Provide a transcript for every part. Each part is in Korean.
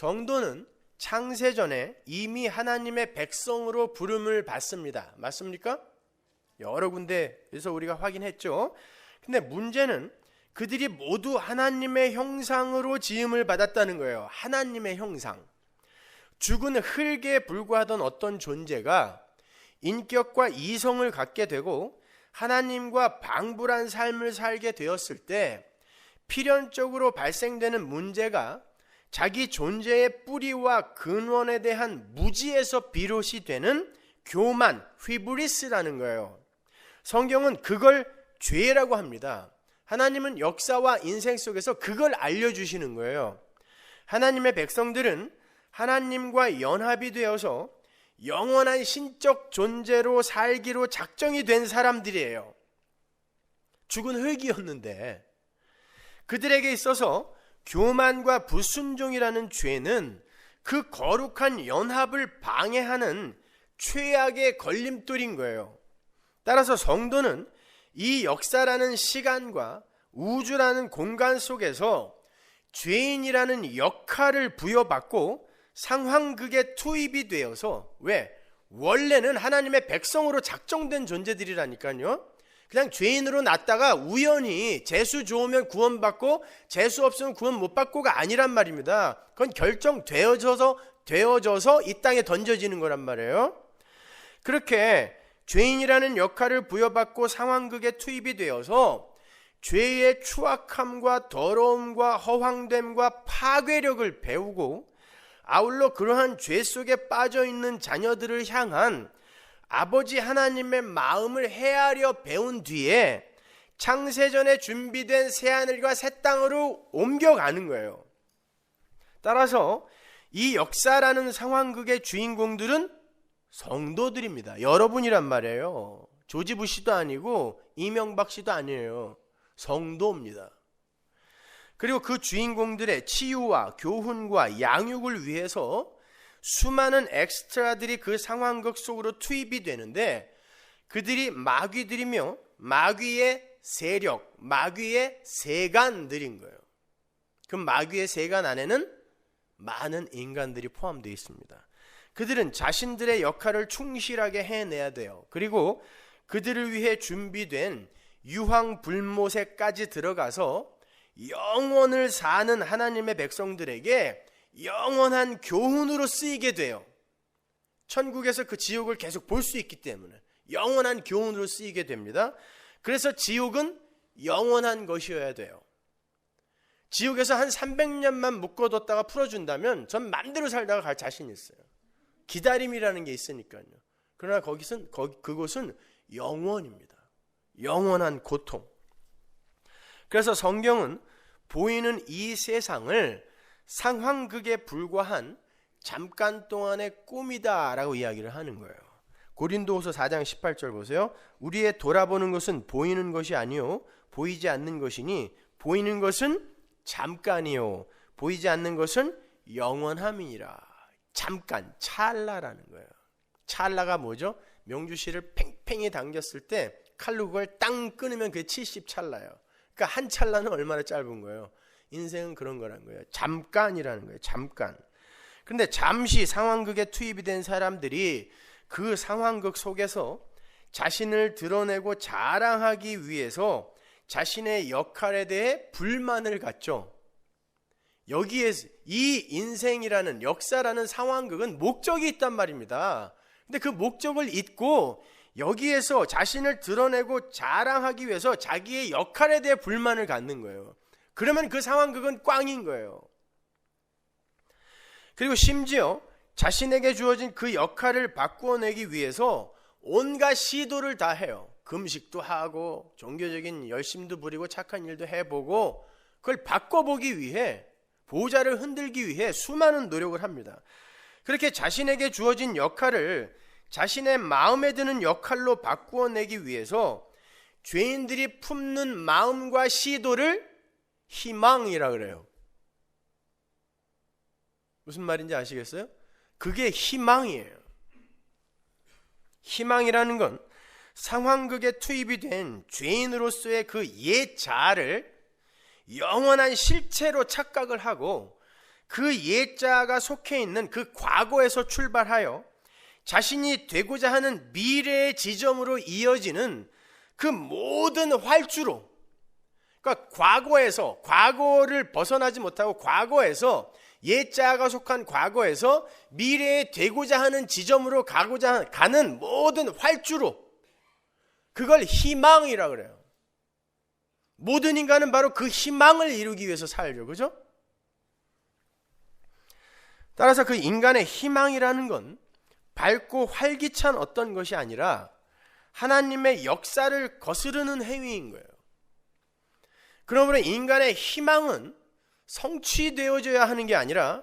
성도는 창세전에 이미 하나님의 백성으로 부름을 받습니다. 맞습니까? 여러 군데에서 우리가 확인했죠. 근데 문제는 그들이 모두 하나님의 형상으로 지음을 받았다는 거예요. 하나님의 형상. 죽은 흙에 불과하던 어떤 존재가 인격과 이성을 갖게 되고 하나님과 방불한 삶을 살게 되었을 때 필연적으로 발생되는 문제가 자기 존재의 뿌리와 근원에 대한 무지에서 비롯이 되는 교만, 휘브리스라는 거예요. 성경은 그걸 죄라고 합니다. 하나님은 역사와 인생 속에서 그걸 알려주시는 거예요. 하나님의 백성들은 하나님과 연합이 되어서 영원한 신적 존재로 살기로 작정이 된 사람들이에요. 죽은 흙이었는데 그들에게 있어서 교만과 불순종이라는 죄는 그 거룩한 연합을 방해하는 최악의 걸림돌인 거예요. 따라서 성도는 이 역사라는 시간과 우주라는 공간 속에서 죄인이라는 역할을 부여받고 상황극에 투입이 되어서 왜? 원래는 하나님의 백성으로 작정된 존재들이라니까요. 그냥 죄인으로 났다가 우연히 재수 좋으면 구원받고 재수 없으면 구원 못 받고가 아니란 말입니다. 그건 결정되어져서 이 땅에 던져지는 거란 말이에요. 그렇게 죄인이라는 역할을 부여받고 상황극에 투입이 되어서 죄의 추악함과 더러움과 허황됨과 파괴력을 배우고 아울러 그러한 죄 속에 빠져있는 자녀들을 향한 아버지 하나님의 마음을 헤아려 배운 뒤에 창세전에 준비된 새하늘과 새 땅으로 옮겨가는 거예요. 따라서 이 역사라는 상황극의 주인공들은 성도들입니다. 여러분이란 말이에요. 조지 부시도 아니고 이명박 씨도 아니에요. 성도입니다. 그리고 그 주인공들의 치유와 교훈과 양육을 위해서 수많은 엑스트라들이 그 상황극 속으로 투입이 되는데 그들이 마귀들이며 마귀의 세력, 마귀의 세간들인 거예요. 그 마귀의 세간 안에는 많은 인간들이 포함되어 있습니다. 그들은 자신들의 역할을 충실하게 해내야 돼요. 그리고 그들을 위해 준비된 유황불못에까지 들어가서 영원을 사는 하나님의 백성들에게 영원한 교훈으로 쓰이게 돼요. 천국에서 그 지옥을 계속 볼 수 있기 때문에 영원한 교훈으로 쓰이게 됩니다. 그래서 지옥은 영원한 것이어야 돼요. 지옥에서 한 300년만 묶어뒀다가 풀어준다면 전 맘대로 살다가 갈 자신 있어요. 기다림이라는 게 있으니까요. 그러나 그곳은 영원입니다. 영원한 고통. 그래서 성경은 보이는 이 세상을 상황극에 불과한 잠깐 동안의 꿈이다 라고 이야기를 하는 거예요. 고린도후서 4장 18절 보세요. 우리의 돌아보는 것은 보이는 것이 아니요 보이지 않는 것이니 보이는 것은 잠깐이요 보이지 않는 것은 영원함이니라. 잠깐, 찰나라는 거예요. 찰나가 뭐죠? 명주실을 팽팽히 당겼을 때 칼로 그걸 땅 끊으면 그게 70찰나예요. 그러니까 한 찰나는 얼마나 짧은 거예요? 인생은 그런 거란 거예요. 잠깐이라는 거예요. 잠깐. 그런데 잠시 상황극에 투입이 된 사람들이 그 상황극 속에서 자신을 드러내고 자랑하기 위해서 자신의 역할에 대해 불만을 갖죠. 여기에 이 인생이라는 역사라는 상황극은 목적이 있단 말입니다. 근데 그 목적을 잊고 여기에서 자신을 드러내고 자랑하기 위해서 자기의 역할에 대해 불만을 갖는 거예요. 그러면 그 상황극은 꽝인 거예요. 그리고 심지어 자신에게 주어진 그 역할을 바꾸어내기 위해서 온갖 시도를 다 해요. 금식도 하고 종교적인 열심도 부리고 착한 일도 해보고 그걸 바꿔보기 위해 보좌를 흔들기 위해 수많은 노력을 합니다. 그렇게 자신에게 주어진 역할을 자신의 마음에 드는 역할로 바꾸어내기 위해서 죄인들이 품는 마음과 시도를 희망이라 그래요. 무슨 말인지 아시겠어요? 그게 희망이에요. 희망이라는 건 상황극에 투입이 된 죄인으로서의 그 옛 자아를 영원한 실체로 착각을 하고 그 옛자가 속해 있는 그 과거에서 출발하여 자신이 되고자 하는 미래의 지점으로 이어지는 그 모든 활주로, 그러니까 과거를 벗어나지 못하고 과거에서 옛자가 속한 과거에서 미래에 되고자 하는 지점으로 가는 모든 활주로, 그걸 희망이라 그래요. 모든 인간은 바로 그 희망을 이루기 위해서 살죠. 그죠? 따라서 그 인간의 희망이라는 건 밝고 활기찬 어떤 것이 아니라 하나님의 역사를 거스르는 행위인 거예요. 그러므로 인간의 희망은 성취되어져야 하는 게 아니라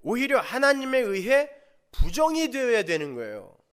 오히려 하나님에 의해 부정이 되어야 되는 거예요.